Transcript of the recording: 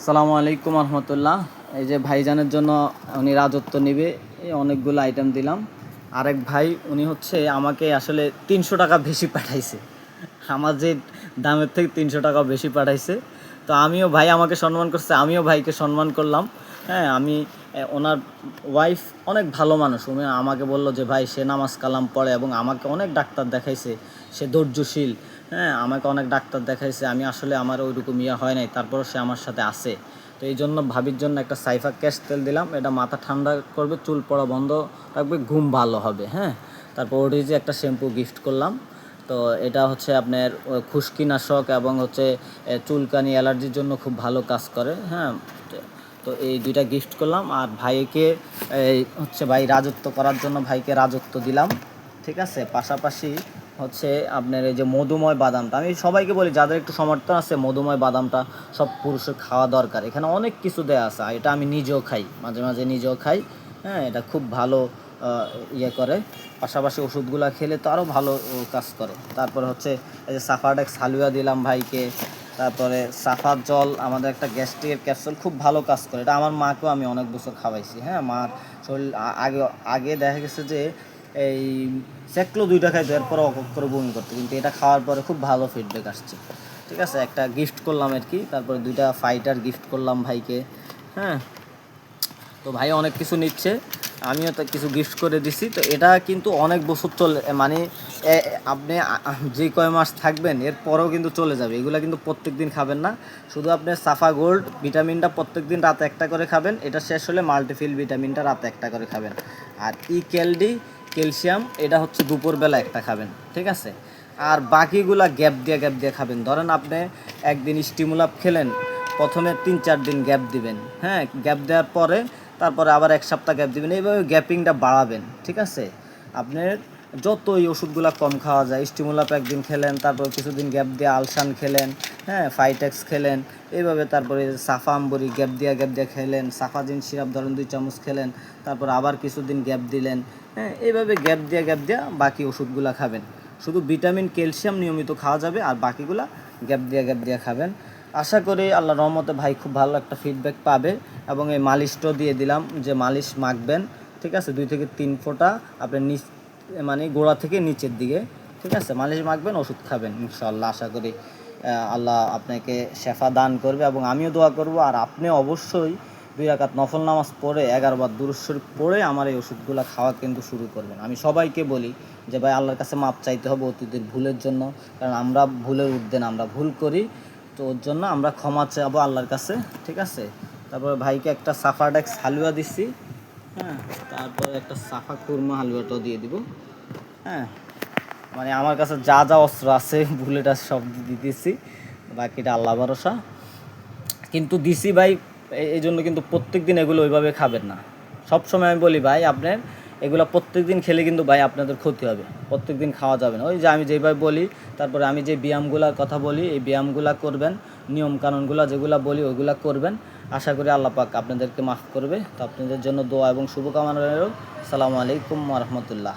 আসসালামু আলাইকুম রহমতুল্লাহ। এই যে ভাইজানের জন্য উনি রাজত্ব নেবে, এই অনেকগুলো আইটেম দিলাম। আরেক ভাই উনি হচ্ছে আমাকে আসলে 300 টাকা বেশি পাঠাইছে, আমার যে দামের থেকে 300 টাকা বেশি পাঠাইছে। তো আমিও, ভাই আমাকে সম্মান করছে, আমিও ভাইকে সম্মান করলাম। হ্যাঁ, আমি ওনার ওয়াইফ অনেক ভালো মানুষ। উনি আমাকে বললো যে ভাই সে নামাজ কালাম পড়ে এবং আমাকে অনেক ডাক্তার দেখাইছে, সে ধৈর্যশীল। হ্যাঁ, আমাকে অনেক ডাক্তার দেখাইছে, আমি আসলে আমার ওইরকম ইয়ে হয় নাই, তারপরও সে আমার সাথে আছে। তো এই জন্য ভাবির জন্য একটা সাইফা ক্যাশ তেল দিলাম, এটা মাথা ঠান্ডা করবে, চুল পড়া বন্ধ রাখবে, ঘুম ভালো হবে। হ্যাঁ, তারপর ওটি যে একটা শ্যাম্পু গিফট করলাম। তো এটা হচ্ছে আপনার খুশকিনাশক এবং হচ্ছে চুলকানি অ্যালার্জির জন্য খুব ভালো কাজ করে। হ্যাঁ, তো এই দুইটা গিফট করলাম। আর ভাইকে এই হচ্ছে ভাই রাজত্ব করার জন্য ভাইকে রাজত্ব দিলাম। ঠিক আছে, পাশাপাশি হচ্ছে আপনার এই যে মধুময় বাদামটা, আমি সবাইকে বলি যাদের একটু সমর্থন আছে, মধুময় বাদামটা সব পুরুষের খাওয়া দরকার। এখানে অনেক কিছু দেওয়া আছে, এটা আমি নিজেও খাই, মাঝে মাঝে নিজেও খাই। হ্যাঁ, এটা খুব ভালো ইয়ে করে। পাশাপাশি ওষুধগুলো খেলে তো আরও ভালো কাজ করে। তারপরে হচ্ছে এই যে সাফারডেক্স হালুয়া দিলাম ভাইকে। তারপরে সাফার জল, আমাদের একটা গ্যাস্ট্রিকের ক্যাপসুল, খুব ভালো কাজ করে। এটা আমার মাকেও আমি অনেক বছর খাওয়াইছি। হ্যাঁ, মার শরীর আগে আগে দেখা গেছে যে এই সেকলো 2টা খাইতো, এরপরে অকক করে বমি করতো, কিন্তু এটা খাওয়ার পরে খুব ভালো ফিডব্যাক আসছে। ঠিক আছে, একটা গিফট করলাম আর কি। তারপরে 2টা ফাইটার গিফট করলাম ভাইকে। হ্যাঁ, তো ভাই অনেক কিছু নিচ্ছে, আমিও তো কিছু গিফট করে দিছি। তো এটা কিন্তু অনেক বছর চলে, মানে আপনি যে কয় মাস থাকবেন এরপরেও কিন্তু চলে যাবে। এগুলো কিন্তু প্রত্যেক দিন খাবেন না, শুধু আপনি সাফা গোল্ড ভিটামিনটা প্রত্যেক দিন রাতে একটা করে খাবেন, এটা শেষ হলে মাল্টিফিল ভিটামিনটা রাতে একটা করে খাবেন। আর ক্যালডি ক্যালসিয়াম এটা হচ্ছে দুপুরবেলা একটা খাবেন। ঠিক আছে, আর বাকিগুলা গ্যাপ দিয়ে খাবেন। ধরেন আপনি একদিন স্টিমুলাপ খেলেন, প্রথমে 3-4 দিন গ্যাপ দিবেন। হ্যাঁ, গ্যাপ দেওয়ার পরে তারপরে আবার 1 সপ্তাহ গ্যাপ দিবেন, এইভাবে গ্যাপিংটা বাড়াবেন। ঠিক আছে, আপনার যত এই ওষুধগুলো কম খাওয়া যায়, স্টিমুলাপ একদিন খেলেন, তারপর কিছুদিন গ্যাপ দিয়ে আলসান খেলেন, হ্যাঁ ফাইটেক্স খেলেন, এইভাবে তারপরে সাফা আম্বরি গ্যাপ দিয়ে খেলেন, সাফাজিন সিরাপ ধরেন 2 চামচ খেলেন, তারপর আবার কিছুদিন গ্যাপ দিলেন। হ্যাঁ, এইভাবে গ্যাপ দিয়ে বাকি ওষুধগুলো খাবেন। শুধু ভিটামিন ক্যালসিয়াম নিয়মিত খাওয়া যাবে, আর বাকিগুলা গ্যাপ দিয়ে খাবেন। আশা করি আল্লাহ রহমতে ভাই খুব ভালো একটা ফিডব্যাক পাবে। এবং এই মালিশটাও দিয়ে দিলাম, যে মালিশ মাখবেন। ঠিক আছে, 2 থেকে 3 ফোঁটা আপনার নিচ, মানে গোড়া থেকে নিচের দিকে। ঠিক আছে, মালিশ মাখবেন, ওষুধ খাবেন, ইনশাআল্লাহ আশা করি আল্লাহ আপনাকে শেফা দান করবে। এবং আমিও দোয়া করব। আর আপনি অবশ্যই 2 রাকাত নফল নামাজ পড়ে 11 বার দুরূদ শরীফ পড়ে আমার এই ওষুধগুলো খাওয়া কিন্তু শুরু করবেন। আমি সবাইকে বলি যে ভাই আল্লাহর কাছে মাপ চাইতে হবে অতীতের ভুলের জন্য, কারণ আমরা ভুলের ঊর্ধ্বে না, আমরা ভুল করি। তো ওর জন্য আমরা ক্ষমা চাইবো আল্লাহর কাছে। ঠিক আছে, তারপরে ভাইকে একটা সাফারডেক্স হালুয়া দিচ্ছি। হ্যাঁ, তারপরে একটা সাফা কুরমা হালুয়াটাও দিয়ে দিব। হ্যাঁ, মানে আমার কাছে যা যা অস্ত্র আছে বুলেটা সব দিতেছি, বাকিটা আল্লাহ ভরসা। কিন্তু দিছি ভাই, এই জন্য কিন্তু প্রত্যেক দিন এগুলো ওইভাবে খাবেন না। সব সময় আমি বলি ভাই, আপনার এগুলো প্রত্যেক দিন খেলে কিন্তু ভাই আপনাদের ক্ষতি হবে, প্রত্যেক দিন খাওয়া যাবে না। ওই যে আমি যেভাবে বলি, তারপরে আমি যে ব্যায়ামগুলোর কথা বলি, এই ব্যায়ামগুলো করবেন, নিয়মকানুনগুলো যেগুলো বলি ওইগুলো করবেন। আশা করি আল্লাহ পাক আপনাদেরকে মাফ করবে। তো আপনাদের জন্য দোয়া এবং শুভকামনা রইল। আসসালামু আলাইকুম ওয়া রাহমাতুল্লাহ।